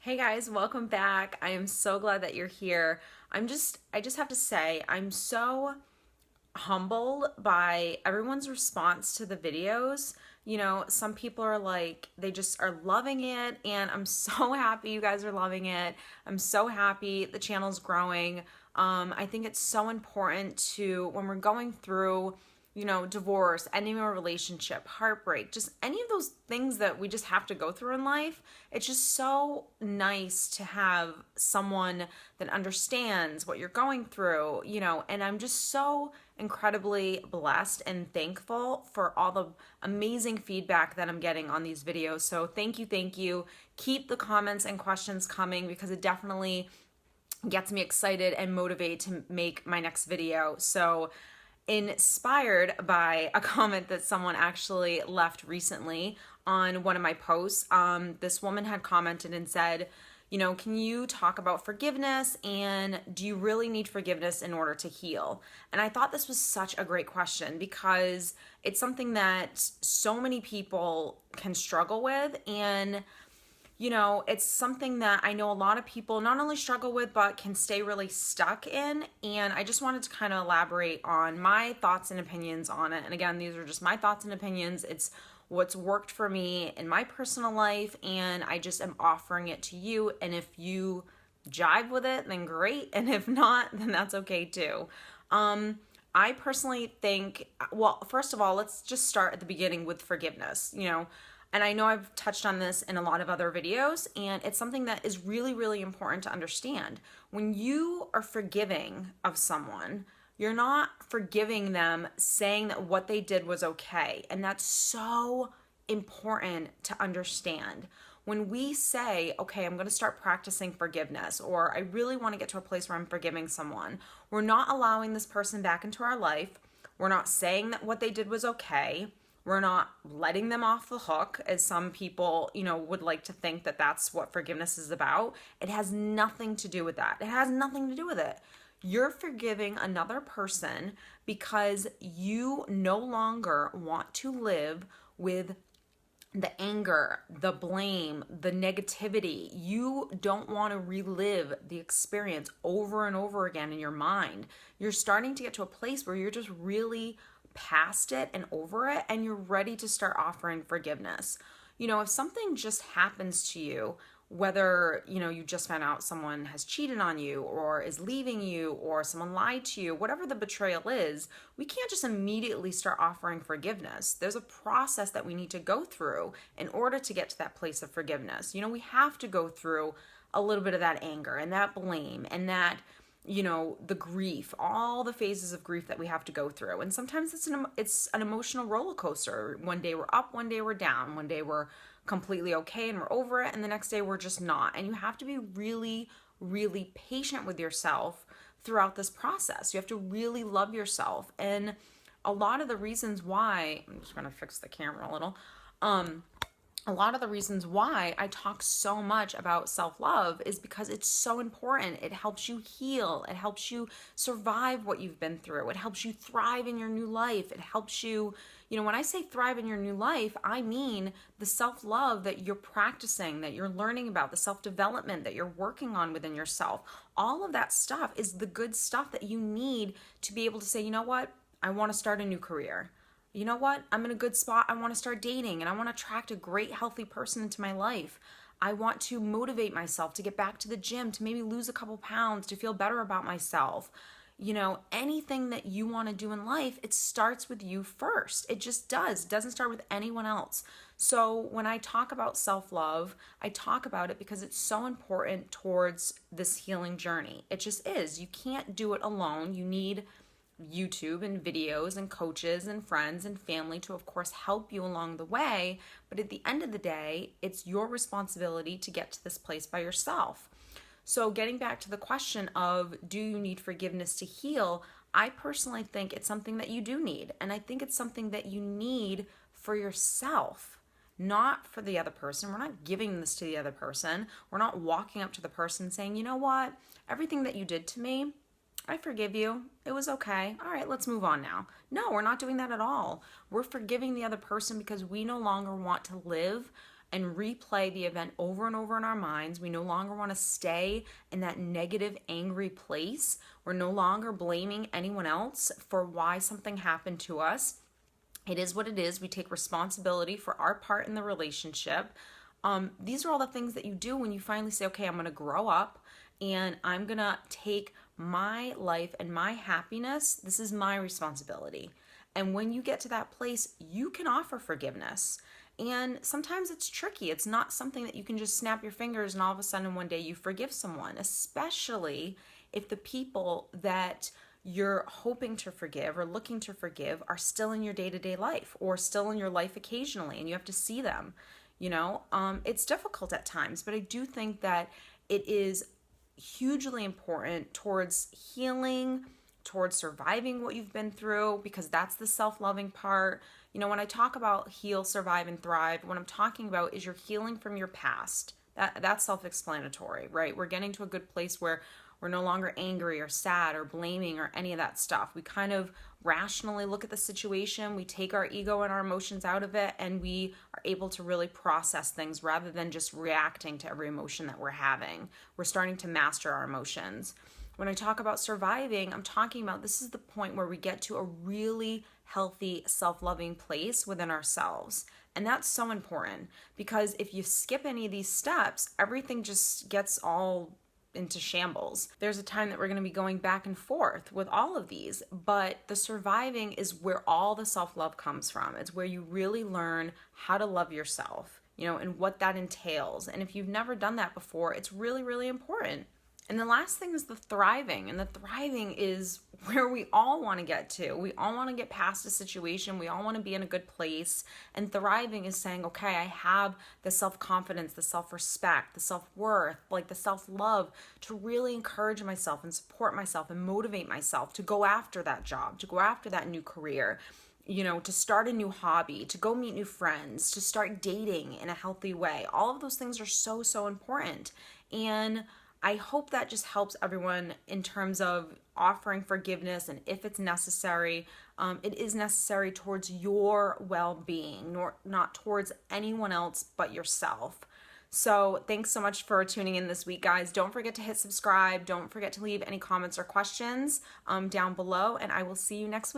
Hey guys, welcome back. I am so glad that you're here. I just have to say, I'm so humbled by everyone's response to the videos. Some people are like, they just are loving it, and I'm so happy you guys are loving it. I'm so happy the channel's growing. I think it's so important to, when we're going through divorce, ending a relationship, heartbreak, just any of those things that we just have to go through in life. It's just so nice to have someone that understands what you're going through, and I'm just so incredibly blessed and thankful for all the amazing feedback that I'm getting on these videos. So thank you, thank you. Keep the comments and questions coming because it definitely gets me excited and motivated to make my next video. So inspired by a comment that someone actually left recently on one of my posts. This woman had commented and said, can you talk about forgiveness, and do you really need forgiveness in order to heal? And I thought this was such a great question because it's something that so many people can struggle with, and it's something that I know a lot of people not only struggle with, but can stay really stuck in. And I just wanted to kind of elaborate on my thoughts and opinions on it. And again, these are just my thoughts and opinions. It's what's worked for me in my personal life, and I just am offering it to you. And if you jive with it, then great. And if not, then that's okay too. I personally think, well, first of all, let's just start at the beginning with forgiveness, and I know I've touched on this in a lot of other videos, and it's something that is really, really important to understand. When you are forgiving of someone, you're not forgiving them saying that what they did was okay. And that's so important to understand. When we say, okay, I'm going to start practicing forgiveness, or I really want to get to a place where I'm forgiving someone, we're not allowing this person back into our life. We're not saying that what they did was okay. We're not letting them off the hook, as some people, would like to think that that's what forgiveness is about. It has nothing to do with that. It has nothing to do with it. You're forgiving another person because you no longer want to live with the anger, the blame, the negativity. You don't want to relive the experience over and over again in your mind. You're starting to get to a place where you're just really past it and over it, and you're ready to start offering forgiveness. If something just happens to you, whether you just found out someone has cheated on you or is leaving you or someone lied to you, whatever the betrayal is, we can't just immediately start offering forgiveness. There's a process that we need to go through in order to get to that place of forgiveness. We have to go through a little bit of that anger and that blame and that the grief, all the phases of grief that we have to go through. And sometimes it's an emotional roller coaster. One day we're up, one day we're down, one day we're completely okay and we're over it, and the next day we're just not. And you have to be really, really patient with yourself throughout this process. You have to really love yourself. And a lot of the reasons why, I'm just going to fix the camera a little, a lot of the reasons why I talk so much about self-love is because it's so important. It helps you heal. It helps you survive what you've been through. It helps you thrive in your new life. It helps you, when I say thrive in your new life, I mean the self-love that you're practicing, that you're learning about, the self-development that you're working on within yourself. All of that stuff is the good stuff that you need to be able to say, you know what? I want to start a new career. You know what? I'm in a good spot. I want to start dating, and I want to attract a great, healthy person into my life. I want to motivate myself to get back to the gym, to maybe lose a couple pounds, to feel better about myself. Anything that you want to do in life, it starts with you first. It just does. It doesn't start with anyone else. So when I talk about self-love, I talk about it because it's so important towards this healing journey. It just is. You can't do it alone. You need YouTube and videos and coaches and friends and family to, of course, help you along the way. But at the end of the day, it's your responsibility to get to this place by yourself. So getting back to the question of, do you need forgiveness to heal? I personally think it's something that you do need. And I think it's something that you need for yourself, not for the other person. We're not giving this to the other person. We're not walking up to the person saying, you know what, everything that you did to me, I forgive you. It was okay. All right, let's move on now. No, we're not doing that at all. We're forgiving the other person because we no longer want to live and replay the event over and over in our minds. We no longer want to stay in that negative, angry place. We're no longer blaming anyone else for why something happened to us. It is what it is. We take responsibility for our part in the relationship. These are all the things that you do when you finally say, okay, I'm going to grow up and I'm going to take my life and my happiness. This is my responsibility. And when you get to that place, you can offer forgiveness. And sometimes it's tricky. It's not something that you can just snap your fingers and all of a sudden one day you forgive someone, especially if the people that you're hoping to forgive or looking to forgive are still in your day-to-day life or still in your life occasionally, and you have to see them. It's difficult at times, but I do think that it is hugely important towards healing, towards surviving what you've been through, because that's the self-loving part. When I talk about heal, survive, and thrive, what I'm talking about is you're healing from your past. That's self-explanatory, right? We're getting to a good place where we're no longer angry or sad or blaming or any of that stuff. We kind of rationally look at the situation, we take our ego and our emotions out of it, and we are able to really process things rather than just reacting to every emotion that we're having. We're starting to master our emotions. When I talk about surviving, I'm talking about this is the point where we get to a really healthy, self-loving place within ourselves. And that's so important, because if you skip any of these steps, everything just gets all into shambles. There's a time that we're going to be going back and forth with all of these, but the surviving is where all the self-love comes from. It's where you really learn how to love yourself, and what that entails. And if you've never done that before, it's really, really important. And the last thing is the thriving. And the thriving is where we all want to get to. We all want to get past a situation. We all want to be in a good place. And thriving is saying, okay, I have the self-confidence, the self-respect, the self-worth, like the self-love to really encourage myself and support myself and motivate myself to go after that job, to go after that new career, to start a new hobby, to go meet new friends, to start dating in a healthy way. All of those things are so, so important. And I hope that just helps everyone in terms of offering forgiveness, and if it's necessary, it is necessary towards your well-being, not towards anyone else but yourself. So thanks so much for tuning in this week, guys. Don't forget to hit subscribe. Don't forget to leave any comments or questions down below, and I will see you next week.